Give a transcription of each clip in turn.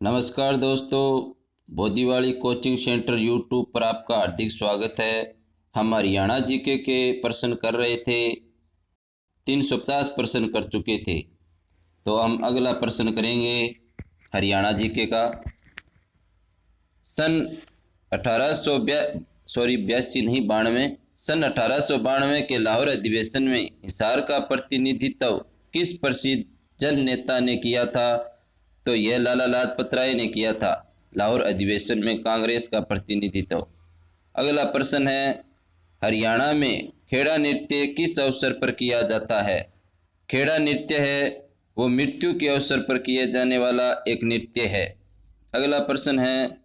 नमस्कार दोस्तों, बोदीवाली coaching centre YouTube पर आपका हार्दिक स्वागत है। हम हरियाणा जीके के प्रश्न कर रहे थे, 350 प्रश्न कर चुके थे। तो हम अगला प्रश्न करेंगे हरियाणा जीके का। सन 1892 के लाहौर अधिवेशन में हिसार का प्रतिनिधित्व किस प्रसिद्ध जन नेता ने किया था? तो यह लाला लाजपत राय ने किया था। लाहौर अधिवेशन में कांग्रेस का प्रतिनिधित्व। अगला प्रश्न है, हरियाणा में खेड़ा नृत्य किस अवसर पर किया जाता है? खेड़ा नृत्य है वो मृत्यु के अवसर पर किए जाने वाला एक नृत्य है। अगला प्रश्न है,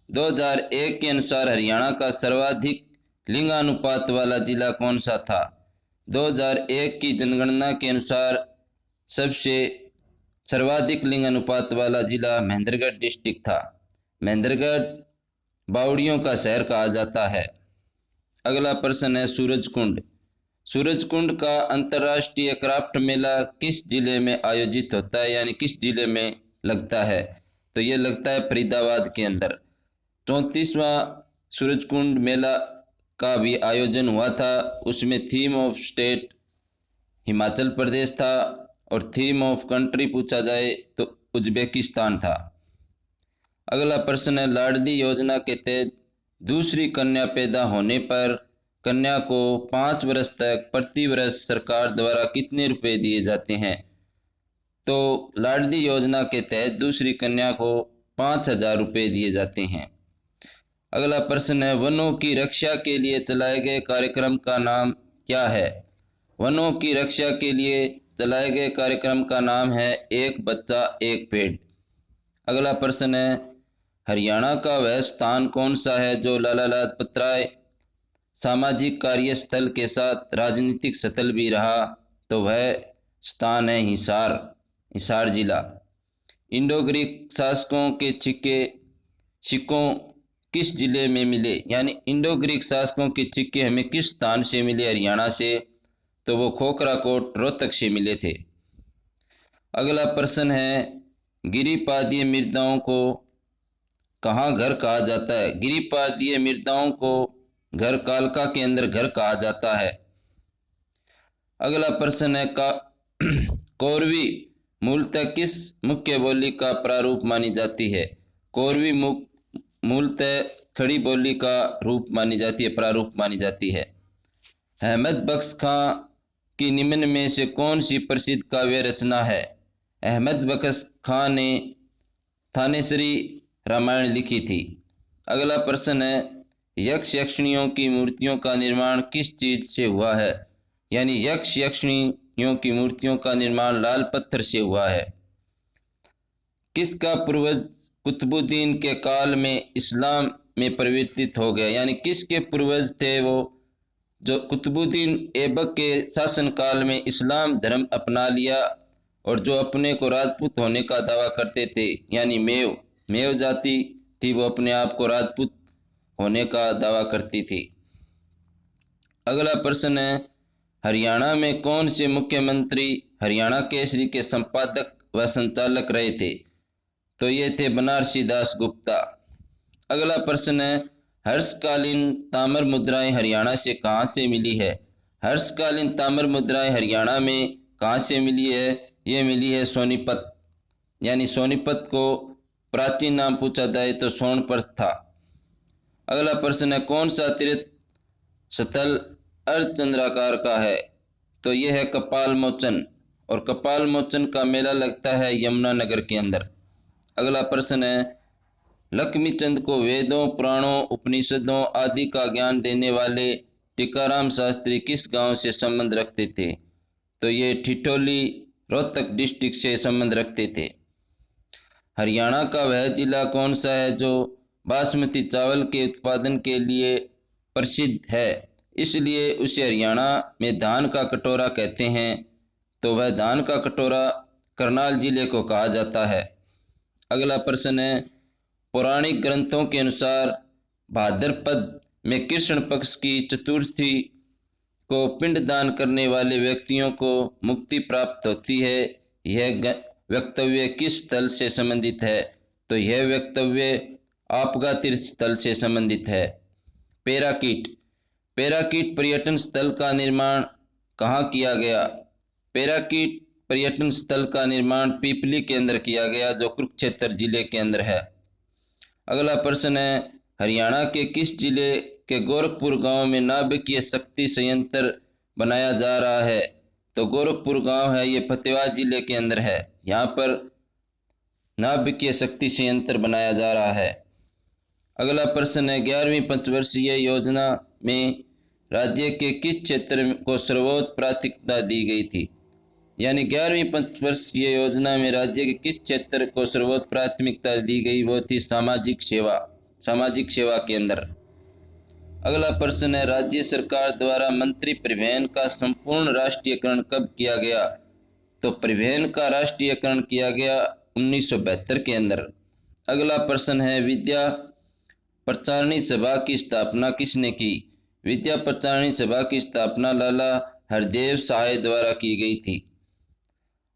2001 के अनुसार हरियाणा का सर्वाधिक लिंगानुपात वाला जिला कौन सा था? 2001 की जनगणना के अनुसार सबसे सर्वाधिक लिंग अनुपात वाला जिला महेंद्रगढ़ डिस्ट्रिक्ट था। महेंद्रगढ़ बावड़ियों का शहर कहा जाता है। अगला प्रश्न है, सूरजकुंड। सूरजकुंड का अंतर्राष्ट्रीय क्राफ्ट मेला किस जिले में आयोजित होता है, यानी किस जिले में लगता है? तो ये लगता है फरीदाबाद के अंदर। 34वां सूरजकुंड मेला का भी आयोजन हुआ था। उसमें theme of state Himachal Pradesh था और थीम ऑफ कंट्री पूछा जाए तो उज्बेकिस्तान था। अगला प्रश्न है, लाडली योजना के तहत दूसरी कन्या पैदा होने पर कन्या को 5 वर्ष तक प्रति वर्ष सरकार द्वारा कितने रुपए दिए जाते हैं? तो लाडली योजना के तहत दूसरी कन्या को 5,000 रुपये दिए जाते हैं। अगला प्रश्न है, वनों की रक्षा के लिए चलाए गए कार्यक्रम का नाम क्या है? वनों की रक्षा के लिए चलाए गए कार्यक्रम का नाम है एक बच्चा एक पेड़। अगला प्रश्न है, हरियाणा का वह स्थान कौन सा है जो लाला लाजपत राय सामाजिक कार्यस्थल के साथ राजनीतिक स्थल भी रहा? तो वह स्थान है हिसार, हिसार जिला। इंडो ग्रीक शासकों के सिक्कों किस जिले में मिले, यानी इंडो ग्रीक शासकों के सिक्के हमें किस स्थान से मिले हरियाणा से? तो वो खोखरा कोट रोहतक से मिले थे। अगला प्रश्न है, गिरिपादीय मृदाओं को कहाँ घर कहा जाता है? गिरिपादीय मृदाओं को घर कालका के अंदर घर कहा जाता है। अगला प्रश्न है, कोरवी मूलतः किस मुख्य बोली का प्रारूप मानी जाती है? कोरवी मूलतः खड़ी बोली का रूप मानी जाती है, प्रारूप मानी जाती है। अहमद बख्श खां की निम्न में से कौन सी प्रसिद्ध काव्य रचना है? अहमद बख्श खां ने थानेसरी रामायण लिखी थी। अगला प्रश्न है, यक्ष यक्षिणियों की मूर्तियों का निर्माण किस चीज से हुआ है? यानी यक्ष यक्षिणियों की मूर्तियों का निर्माण लाल पत्थर से हुआ है। किसका पूर्वज कुतुबुद्दीन के काल में इस्लाम में परिवर्तित हो गया? यानी किसके पूर्वज थे वो जो कुतुबुद्दीन ऐबक के शासन काल में इस्लाम धर्म अपना लिया और जो अपने को राजपूत होने का दावा करते थे, यानी मेव जाति थी, वो अपने आप को राजपूत होने का दावा करती थी। अगला प्रश्न है, हरियाणा में कौन से मुख्यमंत्री हरियाणा केसरी के संपादक व संचालक रहे थे? तो ये थे बनारसी दास गुप्ता। अगला प्रश्न है, हर्षकालीन ताम्र मुद्राएं हरियाणा से कहाँ से मिली है? हर्षकालीन ताम्र मुद्राएं हरियाणा में कहाँ से मिली है? ये मिली है सोनीपत, यानी सोनीपत को प्राचीन नाम पूछा जाए तो सोनपर्त था। अगला प्रश्न है, कौन सा तीर्थ स्थल अर्धचंद्राकार का है? तो यह है कपाल मोचन, और कपाल मोचन का मेला लगता है यमुनानगर के अंदर। अगला प्रश्न है, लक्ष्मीचंद को वेदों पुराणों उपनिषदों आदि का ज्ञान देने वाले टीकाराम शास्त्री किस गांव से संबंध रखते थे? तो ये ठिठोली रोहतक डिस्ट्रिक्ट से संबंध रखते थे। हरियाणा का वह जिला कौन सा है जो बासमती चावल के उत्पादन के लिए प्रसिद्ध है, इसलिए उसे हरियाणा में धान का कटोरा कहते हैं? तो वह धान का कटोरा करनाल जिले को कहा जाता है। अगला प्रश्न है, पौराणिक ग्रंथों के अनुसार भाद्रपद में कृष्ण पक्ष की चतुर्थी को पिंडदान करने वाले व्यक्तियों को मुक्ति प्राप्त होती है। यह वक्तव्य किस स्थल से संबंधित है? तो यह वक्तव्य आपगा तीर्थ स्थल से संबंधित है। पैराकीट, पैराकीट पर्यटन स्थल का निर्माण कहाँ किया गया? पैराकीट पर्यटन स्थल का निर्माण पीपली के अंदर किया गया, जो कुरुक्षेत्र जिले के अंदर है। अगला प्रश्न है, हरियाणा के किस जिले के गोरखपुर गांव में नाभिकीय शक्ति संयंत्र बनाया जा रहा है? तो गोरखपुर गांव है, ये फतेहाबाद जिले के अंदर है। यहाँ पर नाभिकीय शक्ति संयंत्र बनाया जा रहा है। अगला प्रश्न है, 11वीं पंचवर्षीय योजना में राज्य के किस क्षेत्र को सर्वोच्च प्राथमिकता दी गई थी? यानी 11वीं पंचवर्षीय योजना में राज्य के किस क्षेत्र को सर्वोच्च प्राथमिकता दी गई? वो थी सामाजिक सेवा, सामाजिक सेवा के अंदर। अगला प्रश्न है, राज्य सरकार द्वारा मंत्री परिवहन का संपूर्ण राष्ट्रीयकरण कब किया गया? तो परिवहन का राष्ट्रीयकरण किया गया 1972 के अंदर। अगला प्रश्न है, विद्या प्रचारिणी सभा की स्थापना किसने की? विद्या प्रचारिणी सभा की स्थापना लाला हरदेव सहाय द्वारा की गई थी।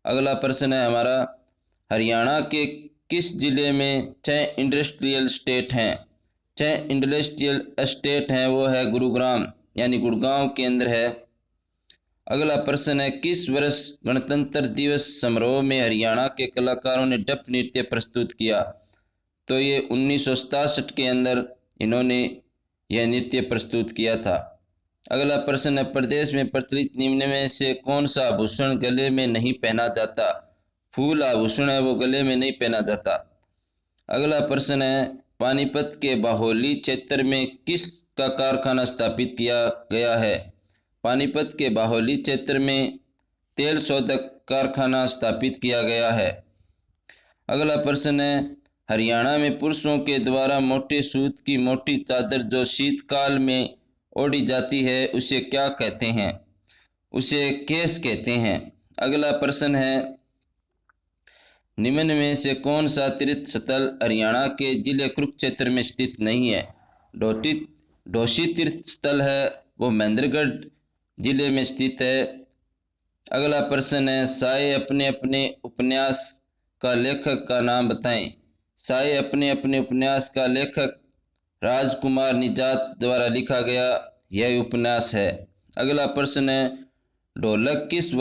अगला प्रश्न है हमारा, हरियाणा के किस जिले में 6 इंडस्ट्रियल स्टेट हैं? 6 इंडस्ट्रियल स्टेट हैं, वो है गुरुग्राम यानी गुड़गांव के अंदर है। अगला प्रश्न है, किस वर्ष गणतंत्र दिवस समारोह में हरियाणा के कलाकारों ने डप नृत्य प्रस्तुत किया? तो ये 1967 के अंदर इन्होंने यह नृत्य प्रस्तुत किया था। अगला प्रश्न है, प्रदेश में प्रचलित निम्न में से कौन सा आभूषण गले में नहीं पहना जाता? फूल आभूषण है, वो गले में नहीं पहना जाता। अगला प्रश्न है, पानीपत के बाहोली क्षेत्र में किस का कारखाना स्थापित किया गया है? पानीपत के बाहोली क्षेत्र में तेल शोधक कारखाना स्थापित किया गया है। अगला प्रश्न है, हरियाणा में पुरुषों के द्वारा मोटे सूत की मोटी चादर जो शीतकाल में ओढ़ी जाती है उसे क्या कहते हैं? उसे केस कहते हैं। अगला प्रश्न है, निम्न में से कौन सा तीर्थ स्थल हरियाणा के जिले कुरुक्षेत्र में स्थित नहीं है? ढोसी तीर्थ स्थल है, वो महेंद्रगढ़ जिले में स्थित है। अगला प्रश्न है, साय अपने अपने उपन्यास का लेखक का नाम बताएं। साय अपने अपने उपन्यास का लेखक राजकुमार निजात द्वारा लिखा गया यह उपन्यास है। अगला प्रश्न है, ढोलक किस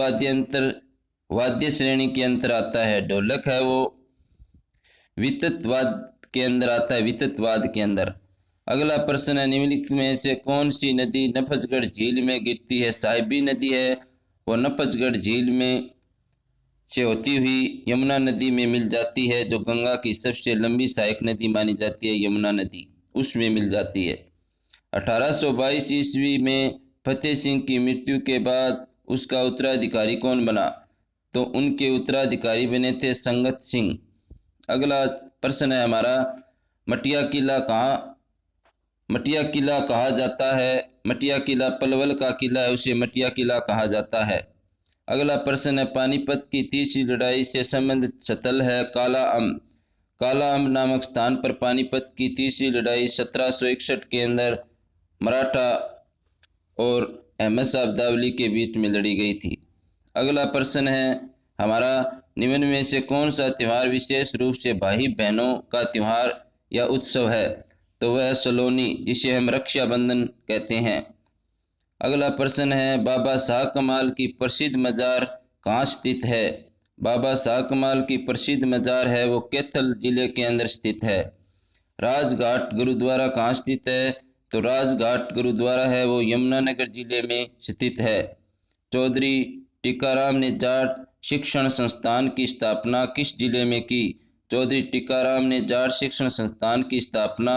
वाद्य श्रेणी के अंतर आता है? ढोलक है वो विततवाद के अंदर आता है, विततवाद के अंदर। अगला प्रश्न है, निम्नलिखित में से कौन सी नदी नफजगढ़ झील में गिरती है? साहिबी नदी है, वो नफजगढ़ झील में से होती हुई यमुना नदी में मिल जाती है, जो गंगा की सबसे लंबी सहायक नदी मानी जाती है, यमुना नदी उसमें मिल जाती है। 1822 ईस्वी में फतेह सिंह की मृत्यु के बाद उसका उत्तराधिकारी कौन बना? तो उनके उत्तराधिकारी बने थे संगत सिंह। अगला प्रश्न है हमारा, मटिया किला कहा जाता है? मटिया किला पलवल का किला है, उसे मटिया किला कहा जाता है। अगला प्रश्न है, पानीपत की तीसरी लड़ाई से संबंधित स्थल है काला अम्ब। काला अम्ब नामक स्थान पर पानीपत की तीसरी लड़ाई 1761 के अंदर मराठा और अहमद शाह अब्दाली के बीच में लड़ी गई थी। अगला प्रश्न है हमारा, निम्न में से कौन सा त्यौहार विशेष रूप से भाई बहनों का त्यौहार या उत्सव है? तो वह सलोनी, जिसे हम रक्षाबंधन कहते हैं। अगला प्रश्न है, बाबा शाह कमाल की प्रसिद्ध मज़ार कहाँ स्थित है? बाबा शाह कमाल की प्रसिद्ध मज़ार है वो कैथल जिले के अंदर स्थित है। राजघाट गुरुद्वारा कहाँ स्थित है? तो राजघाट गुरुद्वारा है वो यमुनानगर जिले में स्थित है। चौधरी टीकाराम ने जाट शिक्षण संस्थान की स्थापना किस जिले में की? चौधरी टीकाराम ने जाट शिक्षण संस्थान की स्थापना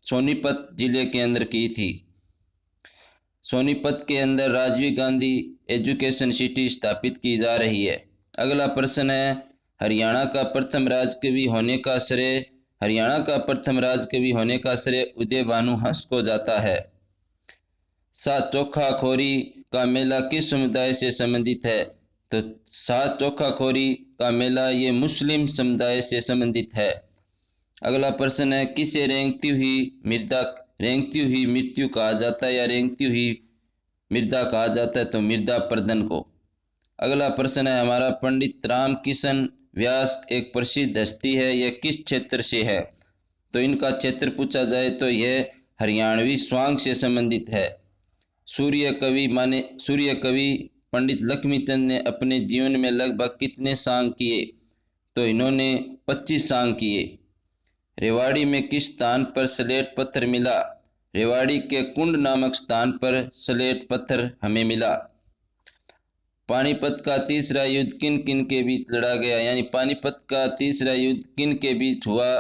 सोनीपत जिले के अंदर की थी। सोनीपत के अंदर राजीव गांधी एजुकेशन सिटी स्थापित की जा रही है। अगला प्रश्न है, हरियाणा का प्रथम राजकवि होने का श्रेय उदय भानु हंस को जाता है। सात चोखाखोरी का मेला किस समुदाय से संबंधित है? तो सात चोखाखोरी का मेला ये मुस्लिम समुदाय से संबंधित है। अगला प्रश्न है, किसे रेंगती हुई मृत्यु कहा जाता है या रेंगती हुई मृदा कहा जाता है? तो मृदा प्रदन को। अगला प्रश्न है हमारा, पंडित रामकिशन व्यास एक प्रसिद्ध हस्ती है, यह किस क्षेत्र से है? तो इनका क्षेत्र पूछा जाए तो यह हरियाणवी स्वांग से संबंधित है। सूर्य कवि पंडित लक्ष्मीचंद ने अपने जीवन में लगभग कितने सांग किए? तो इन्होंने 25 सांग किए। रेवाड़ी में किस स्थान पर स्लेट पत्थर मिला? रेवाड़ी के कुंड नामक स्थान पर स्लेट पत्थर हमें मिला। पानीपत का तीसरा युद्ध किन किन के बीच लड़ा गया? यानी पानीपत का तीसरा युद्ध किन के बीच हुआ?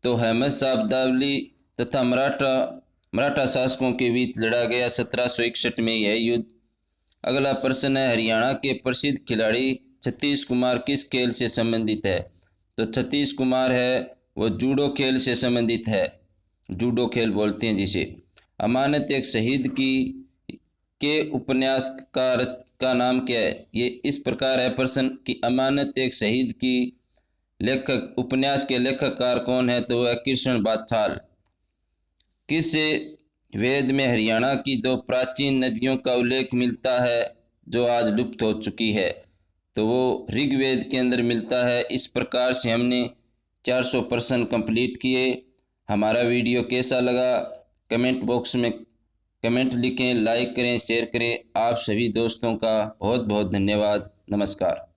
तो अहमद शाह अब्दाली तथा मराठा शासकों के बीच लड़ा गया 1761 में यह युद्ध। अगला प्रश्न है, हरियाणा के प्रसिद्ध खिलाड़ी सतीश कुमार किस खेल से संबंधित है? तो सतीश कुमार है वो जूडो खेल से संबंधित है, जूडो खेल बोलते हैं जिसे। अमानत एक शहीद की के उपन्यास का नाम क्या है? ये इस प्रकार है प्रश्न कि अमानत एक शहीद की लेखक उपन्यास के लेखककार कौन है? तो वह कृष्ण बादशाह। किस वेद में हरियाणा की दो प्राचीन नदियों का उल्लेख मिलता है जो आज लुप्त हो चुकी है? तो वो ऋग्वेद के अंदर मिलता है। इस प्रकार से हमने 400 प्रश्न कंप्लीट किए। हमारा वीडियो कैसा लगा कमेंट बॉक्स में कमेंट लिखें, लाइक करें, शेयर करें। आप सभी दोस्तों का बहुत बहुत धन्यवाद। नमस्कार।